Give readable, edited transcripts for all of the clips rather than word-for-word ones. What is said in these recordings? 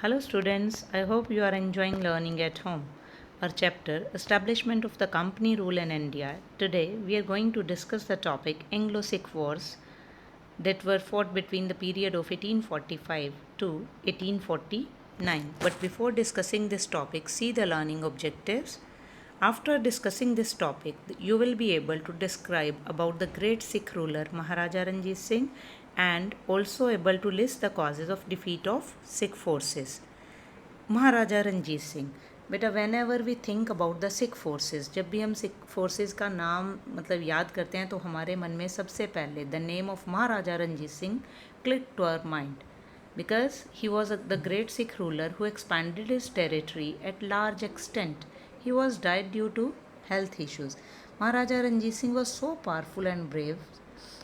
Hello students, I hope you are enjoying learning at home. Our chapter Establishment of the Company Rule in India. Today we are going to discuss the topic Anglo-Sikh Wars that were fought between the period of 1845 to 1849. But before discussing this topic, see the learning objectives. After discussing this topic, you will be able to describe about the great Sikh ruler Maharaja Ranjit Singh and also able to list the causes of defeat of Sikh forces. महाराजा रंजीत सिंह बेटा whenever we think about the Sikh forces, जब भी हम Sikh forces का नाम मतलब याद करते हैं तो हमारे मन में सबसे पहले the name of Maharaja Ranjit Singh click to our mind because he was the great Sikh ruler who expanded his territory at large extent. He was died due to health issues. Maharaja Ranjit Singh was so powerful and brave.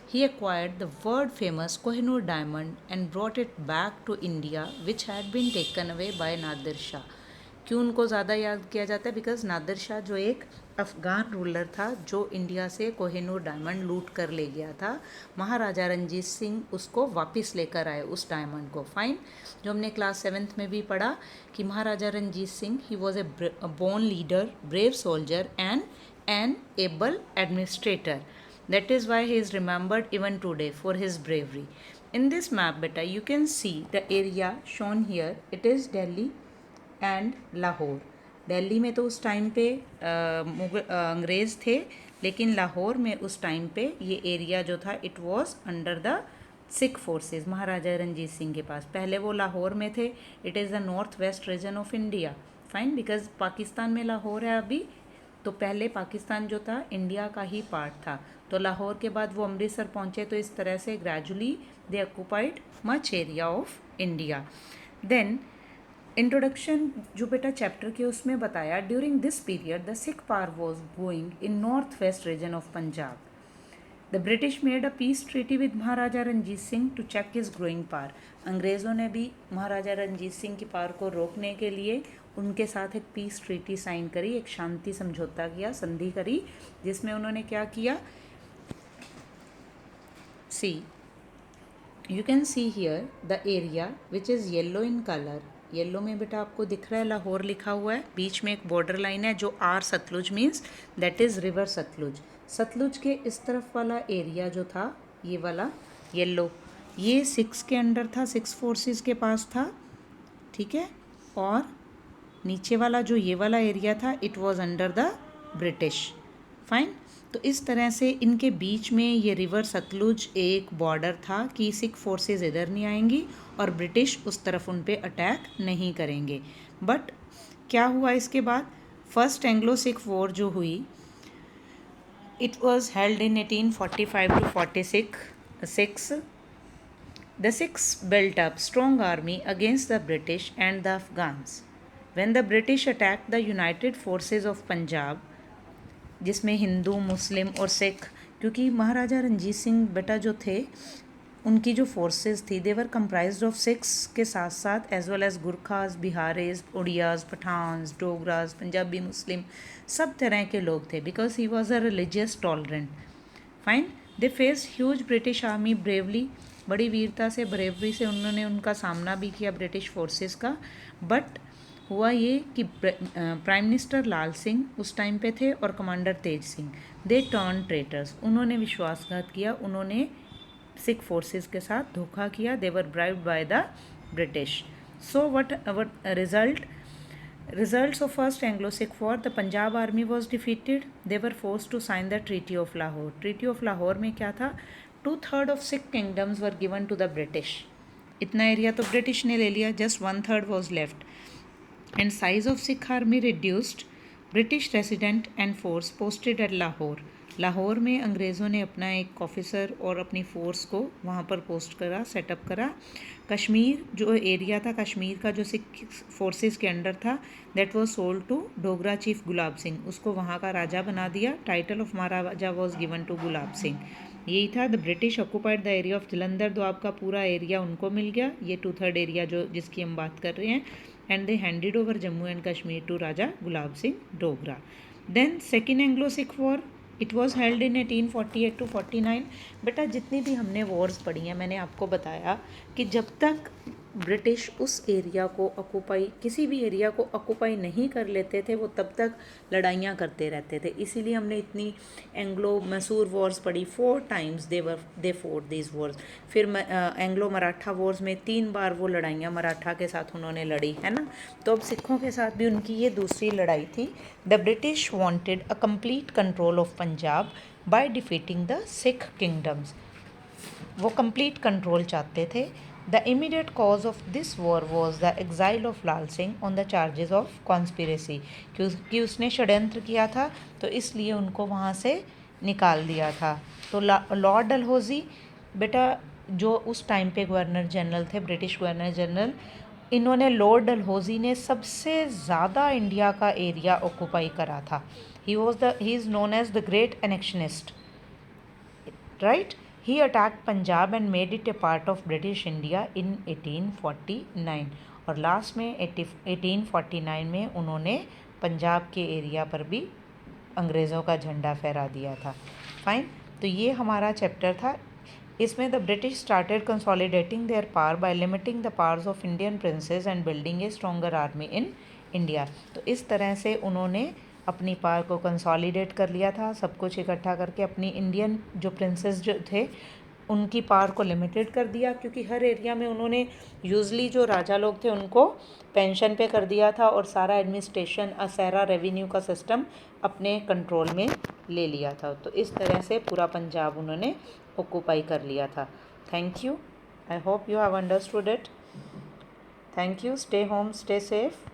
He acquired the world famous Kohinoor diamond and brought it back to India, which had been taken away by Nadir Shah. क्यों उनको ज़्यादा याद किया जाता है? Because Nadir Shah जो एक Afghan ruler था जो इंडिया से कोहिनूर डायमंड लूट कर ले गया था, महाराजा रंजीत सिंह उसको वापस लेकर आए उस डायमंड को. फाइन. जो हमने क्लास 7th में भी पढ़ा कि Maharaja Ranjit Singh he was a born leader, brave soldier and an able administrator. That is why he is remembered even today for his bravery. In this map beta you can see the area shown here. It is Delhi and Lahore. Delhi में तो उस time पे अंग्रेज़ थे, लेकिन लाहौर में उस time पे ये एरिया जो था it was under the Sikh forces Maharaja Ranjit Singh के पास. पहले वो लाहौर में थे. It is the north west region of India. Fine. Because Pakistan में लाहौर है अभी, तो पहले पाकिस्तान जो था इंडिया का ही पार्ट था. तो लाहौर के बाद वो अमृतसर पहुँचे, तो इस तरह से gradually they occupied much area of India. Then introduction जो बेटा चैप्टर के उसमें बताया, during this period the Sikh power was going in north west region of Punjab. The British made a peace treaty with Maharaja Ranjit Singh to check his growing power. अंग्रेज़ों ने भी महाराजा रंजीत सिंह की power को रोकने के लिए उनके साथ एक पीस ट्रीटी साइन करी, एक शांति समझौता किया, संधि करी, जिसमें उन्होंने क्या किया. See you can see here the area which is yellow in colour. Yellow में बेटा आपको दिख रहा है लाहौर लिखा हुआ है, बीच में एक बॉर्डर लाइन है जो R Satluj means that is river Satluj. Satluj के इस तरफ वाला एरिया जो था, ये वाला येलो, ये सिक्स के अंडर था, सिक्स फोर्सेस के पास था. ठीक है. और नीचे वाला जो ये वाला एरिया था it was under the British. Fine. तो इस तरह से इनके बीच में ये रिवर सतलुज एक बॉर्डर था कि सिख फोर्सेस इधर नहीं आएंगी और ब्रिटिश उस तरफ उन पे अटैक नहीं करेंगे. बट क्या हुआ इसके बाद? फर्स्ट एंग्लो सिख वॉर जो हुई it was held in 1845 to 46. The Sikhs built up strong army against the British and the Afghans. When the British attacked the united forces of Punjab, जिसमें हिंदू, मुस्लिम और सिख, क्योंकि महाराजा रंजीत सिंह बेटा जो थे उनकी जो फोर्सेस थी देवर कंप्राइज्ड ऑफ सिख्स के साथ साथ as well as Gurkhas, Biharis, Oriyas, Pathans, Dogras, Punjabi Muslim, सब तरह के लोग थे. Because he was a religious tolerant. Fine. They face huge British army bravely. बड़ी वीरता से, ब्रेवरी से उन्होंने उनका सामना भी किया ब्रिटिश फोर्सेस का. बट हुआ ये कि प्राइम मिनिस्टर लाल सिंह उस टाइम पे थे और commander Tej Singh, they turn traitors. उन्होंने विश्वासघात किया, उन्होंने सिख फोर्सेस के साथ धोखा किया. They were bribed by the British. So what results of first Anglo-Sikh war, the Punjab army was defeated. They were forced to sign the Treaty of Lahore. Treaty of Lahore में क्या था? 2/3 of Sikh kingdoms were given to the British. इतना area तो British ने ले लिया, just 1/3 was left. And size of Sikh army reduced. British resident and force posted at Lahore. Lahore में अंग्रेज़ों ने अपना एक ऑफिसर और अपनी फ़ोर्स को वहाँ पर पोस्ट करा, सेटअप करा. कश्मीर जो एरिया था, कश्मीर का जो सिख फोर्सेस के अंडर था, that was sold to Dogra chief Gulab Singh. उसको वहाँ का राजा बना दिया. Title of Maharaja was given to Gulab Singh. यही था. The British occupied the area of Jalandhar. तो आपका पूरा एरिया उनको मिल गया, ये 2/3 एरिया जो जिसकी हम बात कर रहे हैं. And they handed over Jammu and Kashmir to Raja Gulab Singh Dogra. Then second Anglo Sikh war it was held in 1848 to 49. बेटा जितनी भी हमने वॉर्स पढ़ी हैं मैंने आपको बताया कि जब तक ब्रिटिश उस एरिया को ऑक्यूपाई, किसी भी एरिया को ऑक्यूपाई नहीं कर लेते थे वो तब तक लड़ाइयाँ करते रहते थे। इसीलिए हमने इतनी एंग्लो मैसूर वॉर्स पढ़ी, 4 times they fort these Wars. फिर एंग्लो मराठा वॉर्स में 3 बार वो लड़ाइयाँ मराठा के साथ उन्होंने लड़ी, है ना। तो अब सिखों के साथ भी उनकी ये दूसरी लड़ाई थी। The British wanted a complete control of Punjab by defeating the Sikh kingdoms. वो कंप्लीट कंट्रोल चाहते थे। The immediate cause of this war was the exile of Lal Singh on the charges of conspiracy, क्योंकि उसने षड्यंत्र किया था तो इसलिए उनको वहाँ से निकाल दिया था। तो लॉर्ड डलहौजी बेटा जो उस टाइम पे गवर्नर जनरल थे, ब्रिटिश गवर्नर जनरल, इन्होंने लॉर्ड डलहौजी ने सबसे ज़्यादा इंडिया का एरिया ऑक्यूपाई करा था। He is known as the great annexationist, right? He attacked Punjab and made it a part of British India in 1849 और लास्ट में 1849 में उन्होंने पंजाब के एरिया पर भी अंग्रेज़ों का झंडा फहरा दिया था। फाइन, तो ये हमारा चैप्टर था। इसमें the British started consolidating their power bye limiting the powers of Indian princess and building A stronger army in India. तो इस तरह से उन्होंने अपनी पावर को कंसोलिडेट कर लिया था, सब कुछ इकट्ठा करके अपनी इंडियन जो प्रिंसेस जो थे उनकी पावर को लिमिटेड कर दिया, क्योंकि हर एरिया में उन्होंने यूजली जो राजा लोग थे उनको पेंशन पे कर दिया था और सारा एडमिनिस्ट्रेशन, सारा रेवेन्यू का सिस्टम अपने कंट्रोल में ले लिया था। तो इस तरह से पूरा पंजाब उन्होंने ऑक्यूपाई कर लिया था। Thank you, I hope you have understood it. Thank you, stay home, stay safe.